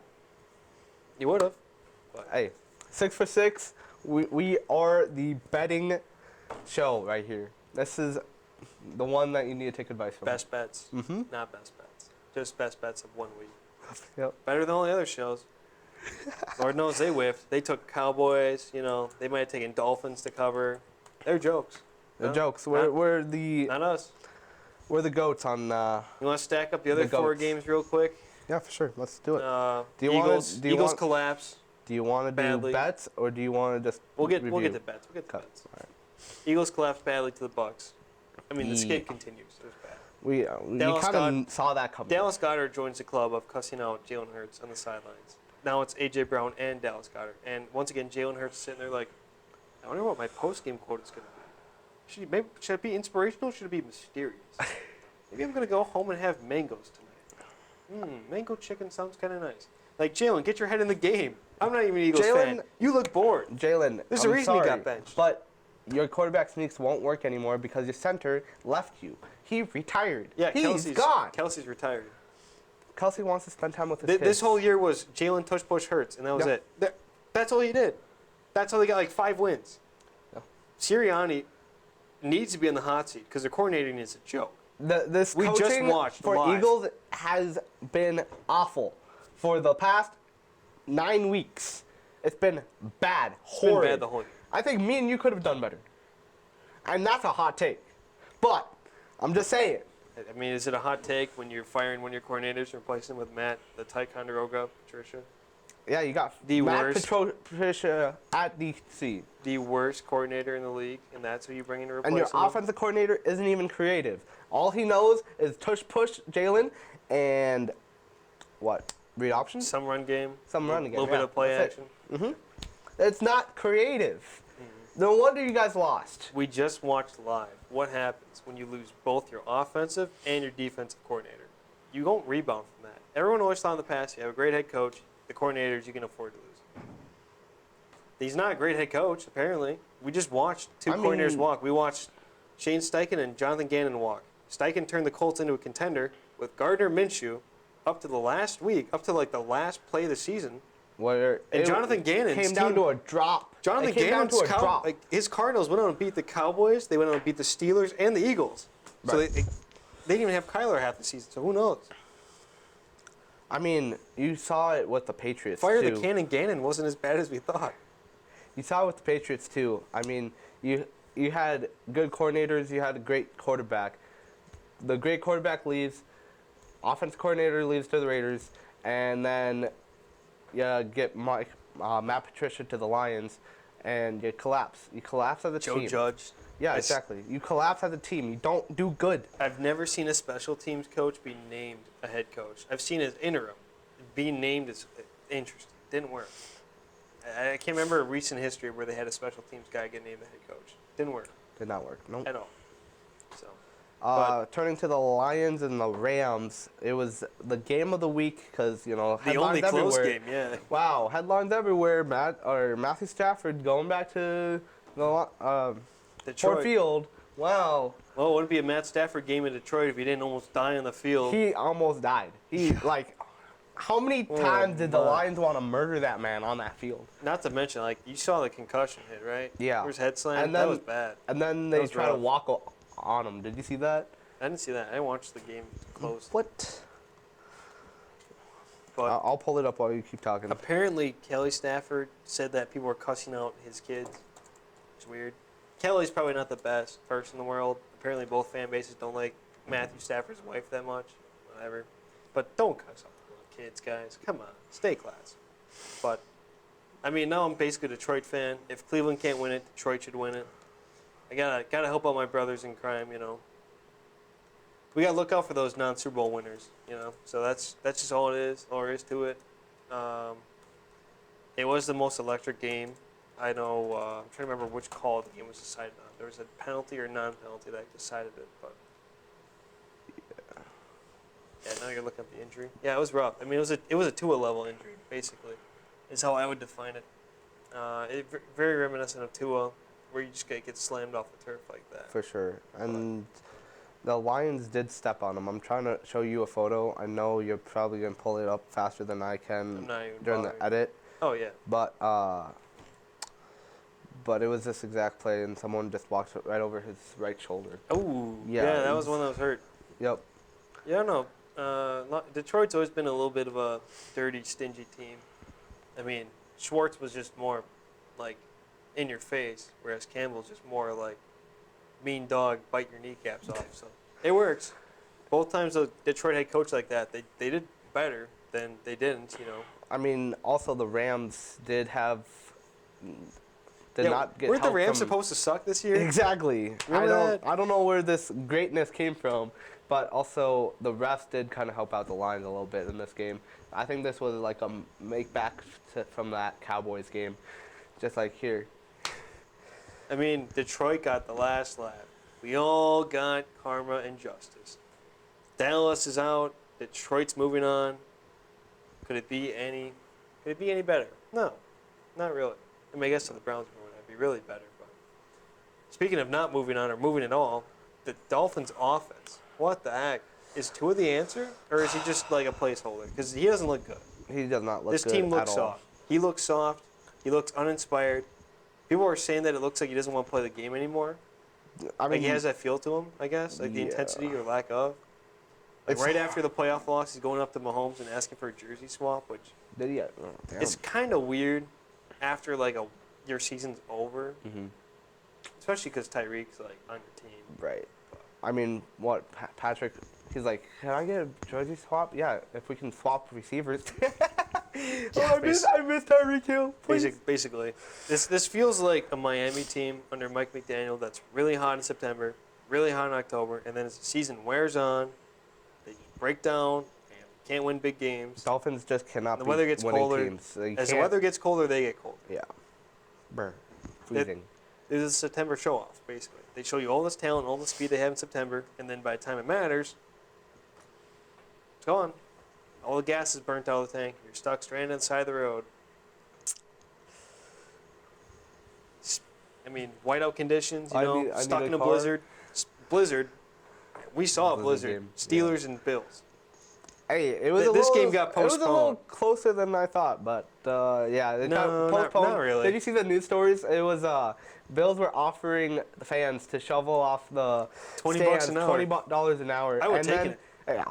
You would have. Hey, 6 for 6. We are the betting show right here. This is the one that you need to take advice from. Best bets. Mm-hmm. Not best bets. Just best bets of 1 week. Yep. Better than all the other shows. Lord knows they whiffed. They took Cowboys. They might have taken Dolphins to cover. They're jokes. The No, jokes. not- We're the Not us. goats on. You want to stack up the other The 4 goats. games real quick? Yeah, for sure. Let's do it. Do you Eagles. wanna- do you Eagles want- collapse. Do you want to do badly. bets or do you want to just We'll get review? the bets. We'll get the Cut. bets. All right. Eagles collapse badly to the Bucks. I mean, the Yeah. skid continues. It was bad. We Dallas kind of saw that coming. Dallas Goedert joins the club of cussing out Jalen Hurts on the sidelines. Now it's A.J. Brown and Dallas Goedert. And once again, Jalen Hurts is sitting there like, I wonder what my post-game quote is going to be. Should it be inspirational or should it be mysterious? Maybe I'm going to go home and have mangoes tonight. Mango chicken sounds kind of nice. Like, Jalen, get your head in the game. I'm not even an Eagles fan. You look bored. Jalen, There's a I'm reason he sorry, got benched. But your quarterback sneaks won't work anymore because your center left you. He retired. Yeah, He's gone. Kelsey's retired. Kelsey wants to spend time with his kids. This whole year was Jalen tush push Hurts, and that was Yeah. it. That's all he did. That's how they got like 5 wins. Yeah. Sirianni needs to be in the hot seat because their coordinating is a joke. This We just coaching watched for live. Eagles has been awful for the past 9 weeks. It's been bad, It's been horrid. bad the whole year. I think me and you could have done better. And that's a hot take. But I'm just saying. I mean, is it a hot take when you're firing one of your coordinators and replacing him with Matt, the Ticonderoga Patricia? Yeah, you got The Matt worst. Patricia at DC. The worst coordinator in the league, and that's who you bring in to replace And your him? offensive coordinator isn't even creative. All he knows is tush push Jalen and what? Read options? Some run game. Some run game, A little bit yeah, of play that's action. It's not creative. No wonder you guys lost. We just watched live. What happens when you lose both your offensive and your defensive coordinator? You don't rebound from that. Everyone always thought in the past you have a great head coach, the coordinators you can afford to lose. He's not a great head coach, apparently. We just watched two coordinators walk. We watched Shane Steichen and Jonathan Gannon walk. Steichen turned the Colts into a contender with Gardner Minshew up to the last week, up to like the last play of the season. Where And Jonathan Gannon's came down team- to a drop. Jonathan It came down Gannon's to a drop. his Cardinals went on and beat the Cowboys. They went on and beat the Steelers and the Eagles. So Right. they didn't even have Kyler half the season. So who knows? I mean, you saw it with the Patriots Fire too. the Cannon Gannon wasn't as bad as we thought. You saw it with the Patriots too. I mean, you had good coordinators. You had a great quarterback. The great quarterback leaves. Offense coordinator leaves to the Raiders, and then you get Matt Patricia to the Lions, and you collapse. You collapse as a Joe team. Judge. Yeah, exactly. You collapse as a team. You don't do good. I've never seen a special teams coach be named a head coach. I've seen as interim. Being named is interesting. Didn't work. I can't remember a recent history where they had a special teams guy get named the head coach. Didn't work Did not work. Nope. at all. So Turning to the Lions and the Rams, it was the game of the week because the headlines only close everywhere. game, yeah. Wow, headlines everywhere. Matthew Stafford going back to the Detroit. Ford Field. Wow. Well, it wouldn't be a Matt Stafford game in Detroit if he didn't almost die on the field. He almost died. How many times did the Lions want to murder that man on that field? Not to mention, like, you saw the concussion hit, right? Yeah. Where his head slammed? And That then- was bad. And then they was try to rough. walk on him. Did you see that? I didn't see that. I didn't watch the game close. What? But I'll pull it up while you keep talking. apparently, Kelly Stafford said that people were cussing out his kids. It's weird. Kelly's probably not the best person in the world. Apparently, both fan bases don't like Matthew Stafford's wife that much. Whatever. But don't cuss out the kids, guys. Come on. Stay class. But, I mean, now I'm basically a Detroit fan. If Cleveland can't win it, Detroit should win it. I gotta help out my brothers in crime, you know. We gotta look out for those non-Super Bowl winners, you know. So that's just all it is. All there is to it. It was the most electric game. I know. I'm trying to remember which call the game was decided on. There was a penalty or non-penalty that decided it, but yeah. Now you're looking at the injury. Yeah, it was rough. I mean, it was a Tua level injury, basically, is how I would define it. Very reminiscent of Tua, where you just get slammed off the turf like that. For sure. And the Lions did step on him. I'm trying to show you a photo. I know you're probably going to pull it up faster than I can I'm not even during bothering. the edit. Oh yeah. But it was this exact play, and someone just walked right over his right shoulder. Oh Yeah, yeah, that was one that was hurt. Yep. Yeah, no. Detroit's always been a little bit of a dirty, stingy team. I mean, Schwartz was just more like in your face, whereas Campbell's just more like mean dog, bite your kneecaps off. So it works. Both times the Detroit head coach like that, they did better than they didn't. You know. I mean, also the Rams did not get Weren't the help Rams from- supposed to suck this year? Exactly. Remember I don't know where this greatness came from, but also the refs did kind of help out the Lions a little bit in this game. I think this was like a make back from that Cowboys game, just like here. I mean, Detroit got the last laugh. We all got karma and justice. Dallas is out. Detroit's moving on. Could it be any better? No, not really. I mean, I guess if the Browns were, it'd be really better. But speaking of not moving on or moving at all, the Dolphins' offense. What the heck? Is Tua the answer, or is he just like a placeholder? Because he doesn't look good. He does not look This good team at looks all. soft. He looks soft. He looks uninspired. People are saying that it looks like he doesn't want to play the game anymore. I mean, Like he has that feel to him, I guess, like the Yeah. intensity or lack of. Like It's- right after the playoff loss, he's going up to Mahomes and asking for a jersey swap, which did he? Oh, damn. is kind of weird after like your season's over, Mhm. especially because Tyreek's like on your team. Right. I mean, what Patrick? He's like, can I get a jersey swap? Yeah, if we can swap receivers. I miss Tyreek Hill. Please. Basically, this feels like a Miami team under Mike McDaniel that's really hot in September, really hot in October, and then as the season wears on, they break down and can't win big games. Dolphins just cannot The beat weather gets winning colder. teams. They As the can't- weather gets colder, they get colder. Yeah. Burn. Freezing. This is a September show-off, basically. They show you all this talent, all the speed they have in September, and then by the time it matters, it's gone. All the gas is burnt out of the tank. You're stuck stranded on the side of the road. I mean, whiteout conditions, I need stuck a in a car. blizzard. Blizzard. We saw a Blizzard blizzard. game, Steelers and Bills. Hey, it was This a little, game got It was a little postponed. closer than I thought, but yeah, it got No, not postponed. really. Did you see the news stories? It was Bills were offering the fans to shovel off the $20 stands, an hour. $20 an hour. I would and take then, it. Yeah,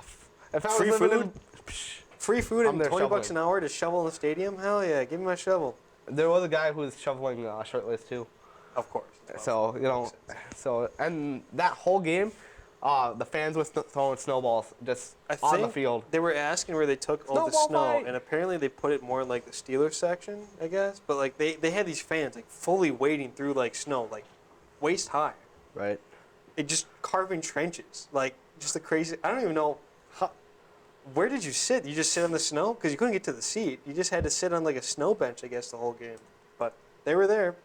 if I was Free living food? in, Free food I'm and there $20 shoveling. an hour to shovel in the stadium? Hell yeah, give me my shovel. there was a guy who was shoveling shirtless too. Of course. So Makes sense. and that whole game, the fans were throwing snowballs just I on the think field. They were asking where they took all the Snowball snow, fight. and apparently they put it more in like the Steelers section, I guess. But like they had these fans like fully wading through like snow, like waist high. Right. It just carving trenches, like just the crazy. I don't even know how. Where did you sit? You just sit on the snow because you couldn't get to the seat. You just had to sit on like a snow bench, I guess, the whole game. But they were there,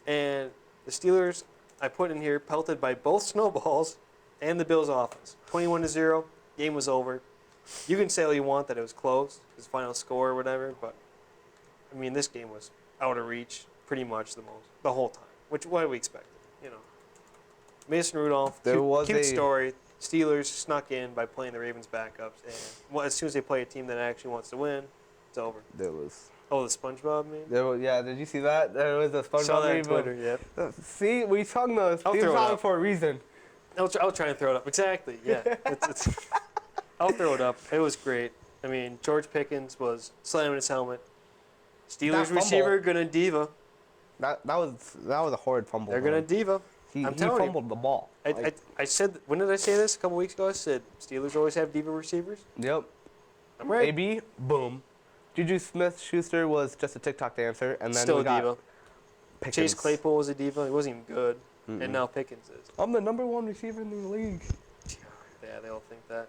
and the Steelers, I put in here, pelted by both snowballs and the Bills' offense. 21-0, game was over. You can say all you want that it was close, his final score or whatever, but I mean this game was out of reach pretty much the whole time. Which what we expected, Mason Rudolph, There was cute a- story. Steelers snuck in by playing the Ravens backups, and as soon as they play a team that actually wants to win, it's over. There was. Oh, the SpongeBob meme? There was, yeah, did you see that? There was a SpongeBob Saw that on meme. Twitter, yep. See, we sung the I'll theme throw it song up. for a reason. I'll try and throw it up. Exactly, yeah. I'll throw it up. It was great. I mean, George Pickens was slamming his helmet. Steelers fumble. receiver gonna diva. That was a horrid fumble. They're gonna diva. He I'm telling you. fumbled the ball. I said, when did I say this? A couple weeks ago? I said, Steelers always have diva receivers. Yep. I'm right. AB, boom. Juju Smith-Schuster was just a TikTok dancer, and then Still we a got diva. Pickens. Chase Claypool was a diva. He wasn't even good. And now Pickens is. I'm the #1 receiver in the league. Yeah, they all think that.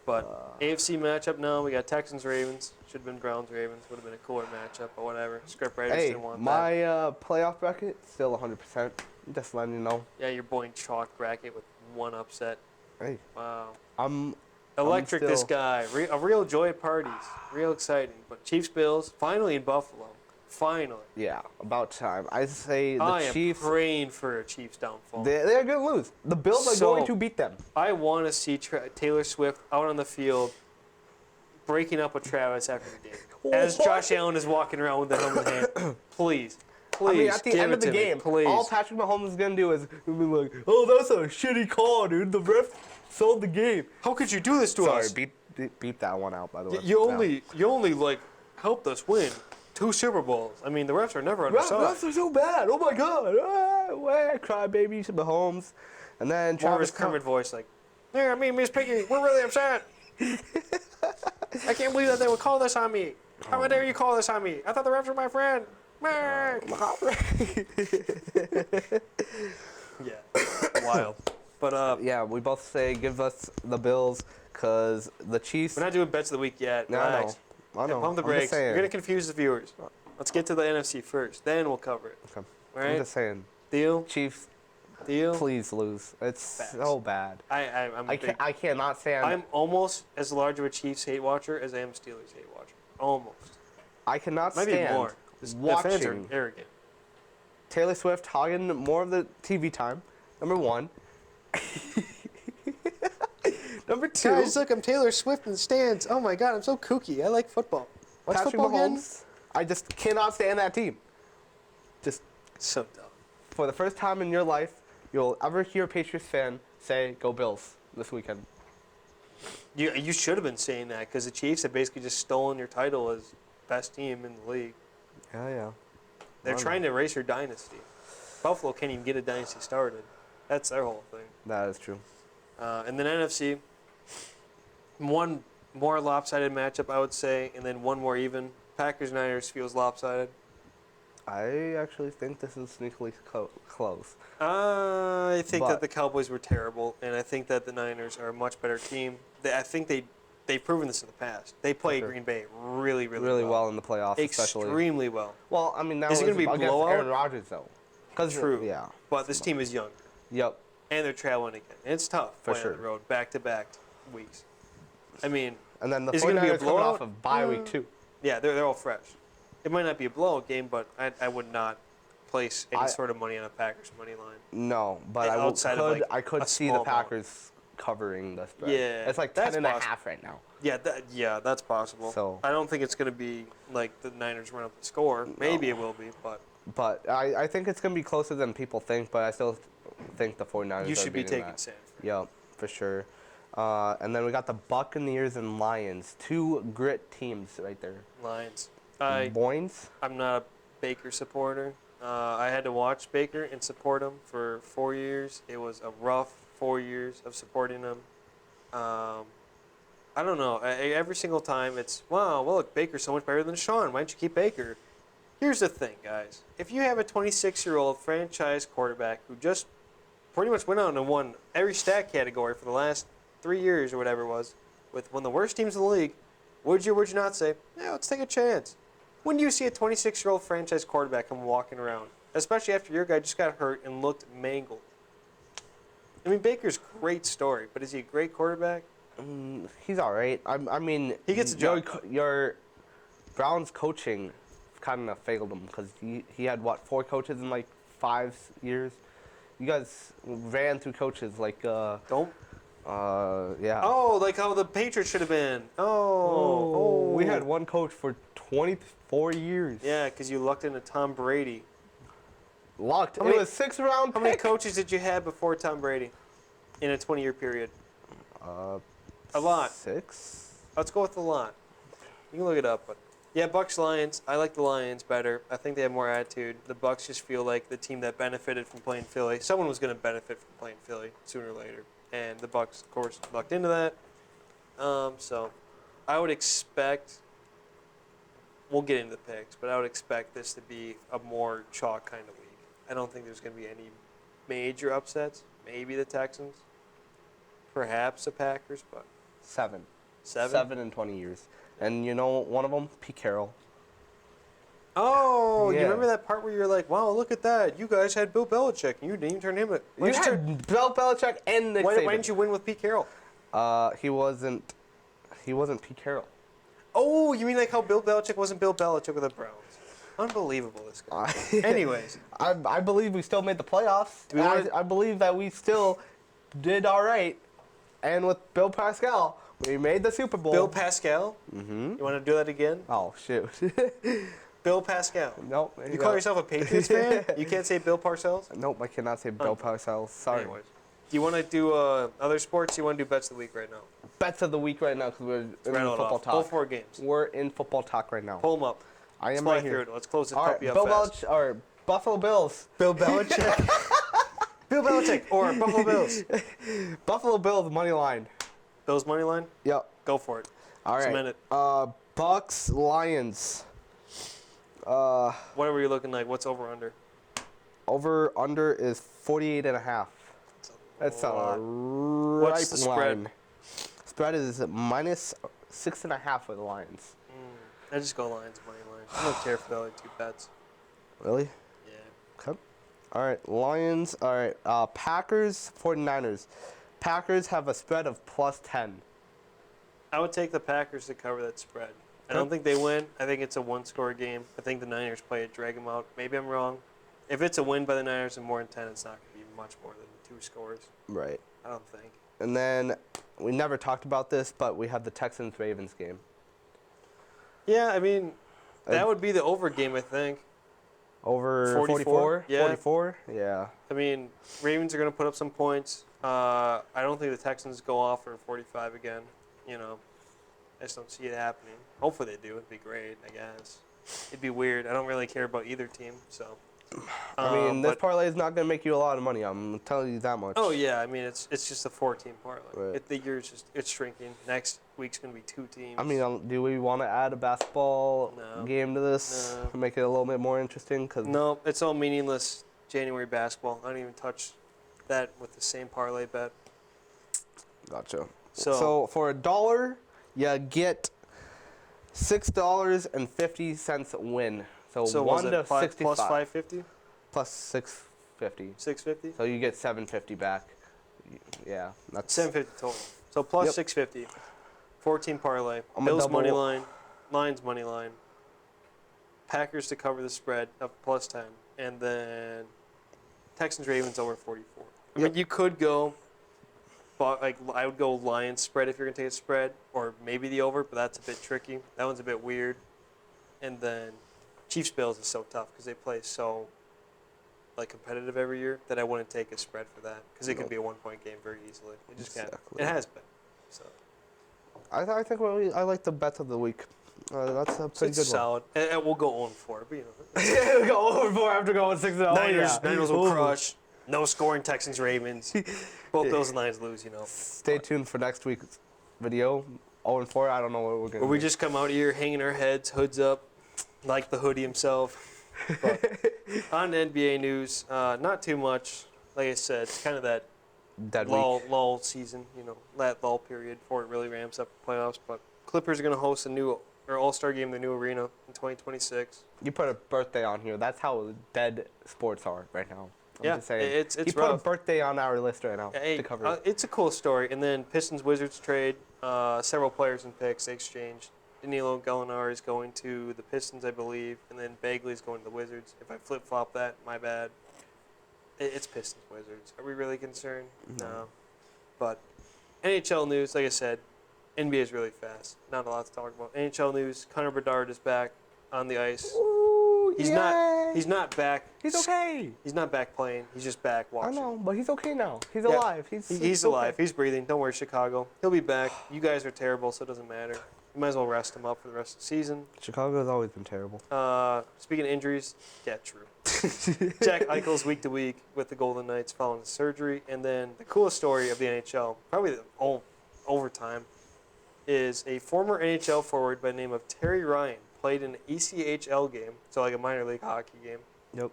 But AFC matchup now, we got Texans-Ravens. Should have been Browns-Ravens. Would have been a cooler matchup, but whatever. Script writers Hey, didn't want my that. playoff bracket still 100%. Just letting you know. Yeah, you're Boeing chalk bracket with one upset. Hey, Wow. I'm Electric, this still- guy. A real joy at parties. Real exciting. But Chiefs-Bills, finally in Buffalo. Finally. Yeah, about time. I say the I Chiefs. am praying for a Chiefs downfall. They're going to lose. The Bills are So- going to beat them. I want to see Taylor Swift out on the field breaking up with Travis after the game. As What? Josh Allen is walking around with the helmet in hand. Please. Please. I mean, at the give end it of the to me, game, please. all Patrick Mahomes is going to do is be like, oh, that's a shitty call, dude. The ref sold the game. How could you do this to Sorry, us? beep that one out, by the way. You only like helped us win 2 Super Bowls. I mean, the refs are never on our side. Refs are so bad. Oh, my God. Ah, cry baby to Mahomes. And then More of his Travis Kermit voice, like, yeah, I mean, Miss Piggy, we're really upset. I can't believe that they would call this on me. How dare you call this on me? I thought the refs were my friend. Yeah, wild. But Yeah, we both say give us the Bills because the Chiefs. we're not doing bets of the week yet. No, I Relax. know. I know. Pump the I'm just brakes. saying. You're gonna confuse the viewers. Let's get to the NFC first, then we'll cover it. Okay. All I'm right? just saying. Deal. Chiefs, Deal. please lose. It's Facts. so bad. I'm a big, I cannot stand. I'm almost as large of a Chiefs hate watcher as I am a Steelers hate watcher. Almost. I cannot Maybe stand more. The fans are watching arrogant. Taylor Swift hogging more of the TV time. #1. #2. Guys, look, I'm Taylor Swift in the stands. Oh my God, I'm so kooky. I like football. What's Patrick football again? Mahomes. I just cannot stand that team. Just So dumb. for the first time in your life, you'll ever hear a Patriots fan say, "Go Bills" this weekend. You should have been saying that because the Chiefs have basically just stolen your title as best team in the league. Yeah. They're I know. trying to erase your dynasty. Buffalo can't even get a dynasty started. That's their whole thing. That is true. And then NFC, one more lopsided matchup, I would say, and then one more even. Packers-Niners feels lopsided. I actually think this is sneakily close. I think But- that the Cowboys were terrible, and I think that the Niners are a much better team. I think they've proven this in the past. They play sure. Green Bay really Well in the playoffs, especially. Extremely well. Well, I mean, now Is it gonna be against blowout? Aaron Rodgers though. True. Yeah. But this team is young, Yep. and they're traveling again. And it's tough For playing on sure. the road, back-to-back weeks. I mean, And then the Is it gonna be a 49ers coming off blowout? of bye week too. yeah, they're all fresh. It might not be a blowout game, but I would not place any I- sort of money on a Packers money line. No, but And outside of, like, I could a see the small amount. Packers covering the spread. Yeah, It's like that's 10.5 right now. Yeah, that's possible. So- I don't think it's going to be like the Niners run up the score. Maybe it will be, but But I think it's going to be closer than people think, but I still think the 49ers you are should be beating taking that. Sanford. Yep, for sure. And then we got the Buccaneers and Lions. 2 grit teams right there. Lions. Boynes? I'm not a Baker supporter. I had to watch Baker and support him for 4 years. It was a rough 4 years of supporting him. I don't know. Every single time it's, wow, well, look, Baker's so much better than Sean. Why don't you keep Baker? Here's the thing, guys. If you have a 26-year-old franchise quarterback who just pretty much went out and won every stat category for the last 3 years or whatever it was, with one of the worst teams in the league, would you not say, yeah, let's take a chance? When do you see a 26-year-old franchise quarterback come walking around, especially after your guy just got hurt and looked mangled? I mean, Baker's a great story, but is he a great quarterback? He's all right. I mean, He gets the job. Your Browns coaching kind of failed him because he had, 4 coaches in like 5 years? You guys ran through coaches like Don't. yeah. Oh, like how the Patriots should have been. Oh. We had one coach for 24 years. Yeah, because you lucked into Tom Brady. Locked. How many- It was 6th-round How many pick. coaches did you have before Tom Brady in a 20-year period? A lot. 6. Let's go with a lot. You can look it up, but yeah, Bucks Lions. I like the Lions better. I think they have more attitude. The Bucks just feel like the team that benefited from playing Philly. Someone was going to benefit from playing Philly sooner or later, and the Bucks, of course, lucked into that. So, I would expect. We'll get into the picks, but I would expect this to be a more chalk kind of week. I don't think there's going to be any major upsets. Maybe the Texans, perhaps the Packers, but 7. 7. 7 in 20 years. And you know one of them? Pete Carroll. Oh, you Yeah. remember that part where you're like, wow, look at that. You guys had Bill Belichick, and you didn't even turn him in. You had Bill Belichick and Nick Why Saban. didn't you win with Pete Carroll? He wasn't Pete Carroll. Oh, you mean like how Bill Belichick wasn't Bill Belichick with the Browns? Unbelievable, this guy. Anyways. I believe we still made the playoffs. Do we wanna- I believe that we still did all right. And with Bill Pascal, we made the Super Bowl. Bill Pascal? Mm-hmm. You want to do that again? Oh, shoot. Bill Pascal. Nope. You call yourself a Patriots fan? You can't say Bill Parcells? Nope, I cannot say Bill Parcells. Sorry. Anyways. Do you want to do other sports? You want to do bets of the week right now? Bets of the week right now because we're in Rattle it football off. talk. All 4 games. We're in football talk right now. Pull them up. I am Fly right through here. it. Let's close this All right, puppy up Bill fast. Belichick or Buffalo Bills. Bill Belichick. Bill Belichick or Buffalo Bills. Buffalo Bills money line. Bills money line? Yep. Go for it. All right. Cement it. Bucks Lions. What are you looking like? What's over under? Over under is 48.5. That's a lot. right What's the spread? line. Spread is minus 6.5 for the Lions. I just go Lions money line. I don't care for the other 2 bets. Really? Yeah. Okay. All right, Lions. All right, Packers, 49ers. Packers have a spread of +10. I would take the Packers to cover that spread. I don't think they win. I think it's a 1-score game. I think the Niners play it, drag them out. Maybe I'm wrong. If it's a win by the Niners and more than 10, it's not going to be much more than 2 scores. Right. I don't think. And then we never talked about this, but we have the Texans-Ravens game. Yeah, I mean, that would be the over game, I think. Over 44? Yeah. 44? Yeah. I mean, Ravens are going to put up some points. I don't think the Texans go off for 45 again. You know, I just don't see it happening. Hopefully they do. It'd be great, I guess. It'd be weird. I don't really care about either team, so. I mean, this but- parlay is not going to make you a lot of money. I'm telling you that much. Oh yeah, I mean it's just a 4-team parlay. Right. The year's just it's shrinking. Next week's gonna be 2 teams. I mean, do we want to add a basketball No. game to this No. to make it a little bit more interesting? Cause no, it's all meaningless. January basketball. I don't even touch that with the same parlay bet. Gotcha. So- So for $1, you get $6.50 win. So was 1 it to 5 65 plus 550, plus 650. 650, So you get 750 back. Yeah, that's 750 total. So plus Yep. 650. 4-team parlay. I'm a Bills double- money line, Lions money line. Packers to cover the spread of plus 10, and then Texans Ravens over 44. I mean, Yep. you could go, but like I would go Lions spread if you're gonna take a spread, or maybe the over, but that's a bit tricky. That one's a bit weird. And then Chiefs Bills is so tough because they play so like competitive every year that I wouldn't take a spread for that because it could Nope. be a 1-point game very easily. It just can't. Exactly. It has been. So I think I like the bet of the week. That's a pretty it's good solid. And we'll go 0-4, but you know. one. Go over 4 after going 6-0. Niners will Ooh. crush. No scoring Texans Ravens. Both Bills and Lions lose, you know. Stay tuned for next week's video. 0-4. I don't know what we're gonna. Or we do. just come out here hanging our heads, hoods up, like the hoodie himself. But on to NBA news, not too much. Like I said, it's kind of that dead week. lull season, you know, that lull period before it really ramps up for playoffs. But Clippers are going to host a new All-Star game in the new arena in 2026. You put a birthday on here. That's how dead sports are right now. I'm Yeah, just saying. it's you put rough. a birthday on our list right now Hey, to cover it. it's a cool story. And then Pistons-Wizards trade, several players and picks they exchanged. Danilo Gallinari is going to the Pistons, I believe, and then Bagley is going to the Wizards. If I flip-flop that, my bad. It's Pistons Wizards. Are we really concerned? No. But NHL news, like I said, NBA is really fast. Not a lot to talk about. NHL news: Connor Bedard is back on the ice. Ooh, He's yay. not. He's not back. He's okay. He's not back playing. He's just back watching. I know, but he's okay now. He's Yeah. alive. He's okay. alive. He's breathing. Don't worry, Chicago. He'll be back. You guys are terrible, so it doesn't matter. You might as well rest him up for the rest of the season. Chicago has always been terrible. Speaking of injuries, yeah, true. Jack Eichel's week to week with the Golden Knights following the surgery. And then the coolest story of the NHL, probably the overtime, is a former NHL forward by the name of Terry Ryan played an ECHL game, so like a minor league hockey game, Yep.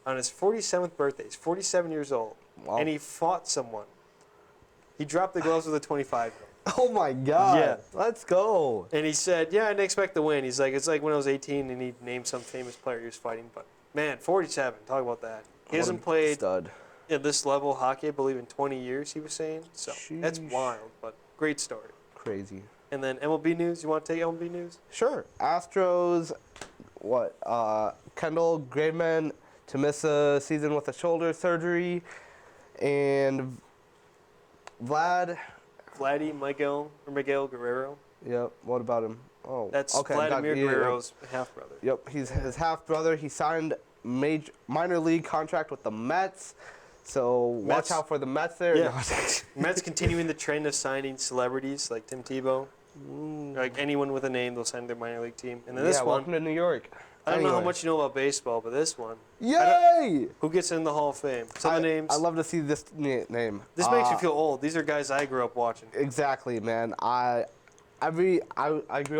on his 47th birthday. He's 47 years old, Wow. and he fought someone. He dropped the gloves with a 25 gun. Oh my God. Yeah. Let's go. And he said, yeah, I didn't expect to win. He's like, it's like when I was 18 and he named some famous player he was fighting. But, man, 47, talk about that. He hasn't played Stud. at this level of hockey, I believe, in 20 years, he was saying. So that's Sheesh. wild, but great story. Crazy. And then MLB news. You want to take MLB news? Sure. Astros, Kendall Graveman to miss a season with a shoulder surgery. And Miguel Guerrero. Yep. What about him? Oh, That's okay. Vladimir yeah. Guerrero's half-brother. Yep. He's his half brother. He signed minor league contract with the Mets. So watch Mets. out for the Mets there. Yeah. Mets continuing the trend of signing celebrities like Tim Tebow. Like anyone with a name, they'll sign their minor league team. And then this one, welcome to New York. I don't know how Anyway. much you know about baseball, but this one, Yay! who gets in the Hall of Fame? Some of the names. I love to see this name. This makes you feel old. These are guys I grew up watching. Exactly, man. I grew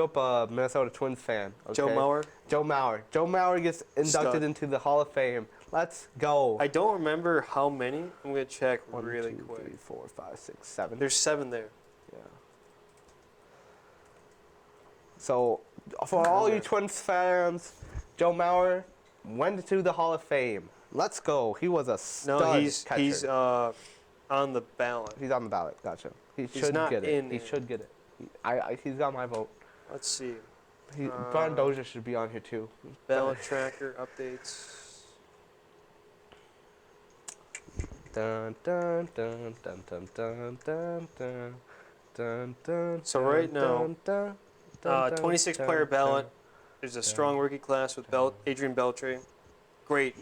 up a Minnesota Twins fan. Okay? Joe Mauer. Joe Mauer gets inducted Stud. into the Hall of Fame. Let's go. I don't remember how many. I'm going to check 1, really 2, quick. 3, 4, 5, 6, 7. There's 7 there. Yeah. So, for all you Twins fans, Joe Mauer went to the Hall of Fame. Let's go. He was a stud No, he's catcher. on the ballot. He's on the ballot. Gotcha. He He's should not get it. in He it. should get it. He's got my vote. Let's see. Brian Dozier should be on here too. Ballot tracker updates. Dun, dun, dun, dun, dun, dun, dun, dun, dun, dun, So right now, dun, dun, dun, 26 dun, player dun, ballot. There's a strong rookie class with Adrian Beltre. Great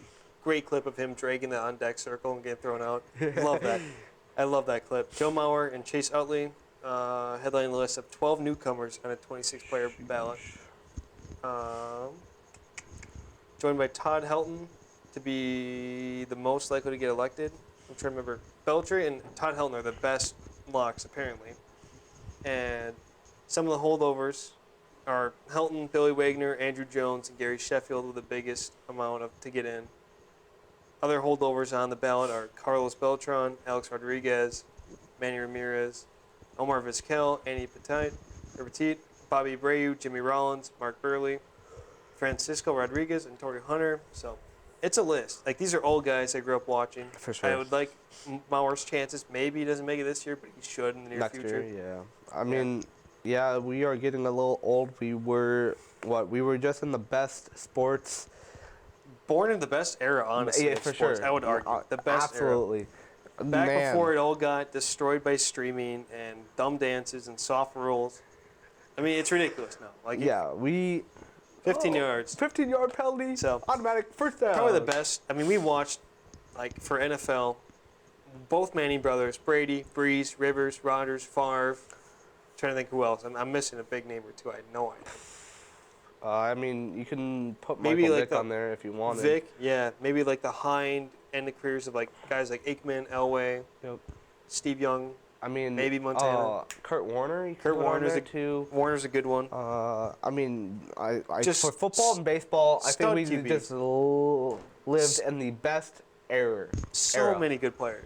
clip of him dragging the on deck circle and getting thrown out. Love that. I love that clip. Joe Mauer and Chase Utley headlining the list of 12 newcomers on a 26 player ballot. Joined by Todd Helton to be the most likely to get elected. I'm trying to remember. Beltre and Todd Helton are the best locks, apparently. And some of the holdovers are Helton, Billy Wagner, Andrew Jones, and Gary Sheffield with the biggest amount to get in. Other holdovers on the ballot are Carlos Beltran, Alex Rodriguez, Manny Ramirez, Omar Vizquel, Andy Petit, Bobby Abreu, Jimmy Rollins, Mark Burley, Francisco Rodriguez, and Torrey Hunter. So it's a list. Like, these are all guys I grew up watching. For sure. I would like Mauer's chances. Maybe he doesn't make it this year, but he should in the near Next future. year, yeah. I mean, yeah, we are getting a little old. We were just in the best sports. Born in the best era, honestly, Yeah, of for sports, sure. I would argue. The best era. Absolutely. Back Man. before it all got destroyed by streaming and dumb dances and soft rules. I mean, it's ridiculous now. Like, Yeah, 15 yards. 15-yard penalty. So, automatic first down. Probably the best. I mean, we watched, like, for NFL, both Manning brothers, Brady, Breeze, Rivers, Rodgers, Favre. Trying to think who else. I'm missing a big name or two. I had no idea. I mean, you can put Maybe Michael like Vick on there if you wanted. Vic, yeah. Maybe like the high end of careers of like guys like Aikman, Elway, Yep. Steve Young. I mean, Maybe Montana. Kurt Warner. You can Kurt put on Warner's there a- too. Warner's a good one. I mean, I Just for football and baseball, I think stud we QBs. just lived in the best era. So many good players.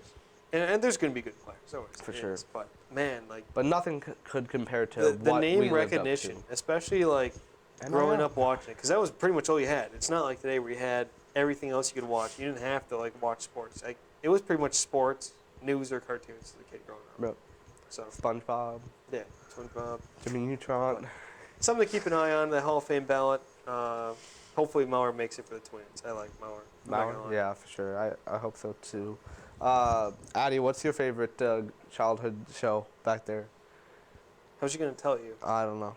And there's going to be good players. Always. For It sure. is. But, man, like, But nothing could compare to the what name we lived recognition, up especially like to. growing up watching it, because that was pretty much all you had. It's not like today where you had everything else you could watch. You didn't have to like watch sports. Like, it was pretty much sports, news, or cartoons as a kid growing up. Yep. So SpongeBob, yeah, SpongeBob. Jimmy Neutron. Something to keep an eye on. The Hall of Fame ballot. Hopefully Mauer makes it for the Twins. I like Mauer. I'm not gonna lie. Yeah, for sure. I hope so too. Addie, what's your favorite childhood show back there? How's she gonna tell you? I don't know.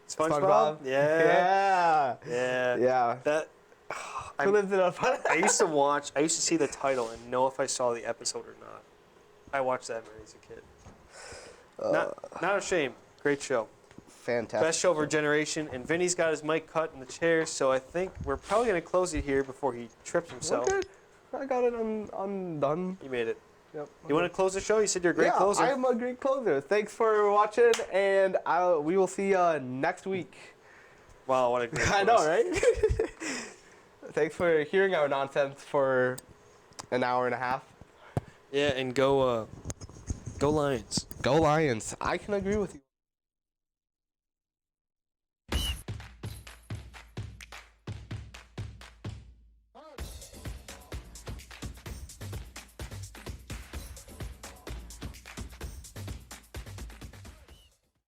SpongeBob? Yeah. Yeah. That. Who lives in a I used to see the title and know if I saw the episode or not. I watched that when I was a kid. Not ashamed. Great show. Fantastic. Best show of our generation. And Vinny's got his mic cut in the chair, so I think we're probably going to close it here before he trips himself. We're good. I got it undone. You made it. Yep. You want to close the show? You said you're a great closer. I'm a great closer. Thanks for watching, and we will see you next week. Wow, what a great I know, right? Thanks for hearing our nonsense for an hour and a half. Yeah, and go Lions. Go Lions. I can agree with you.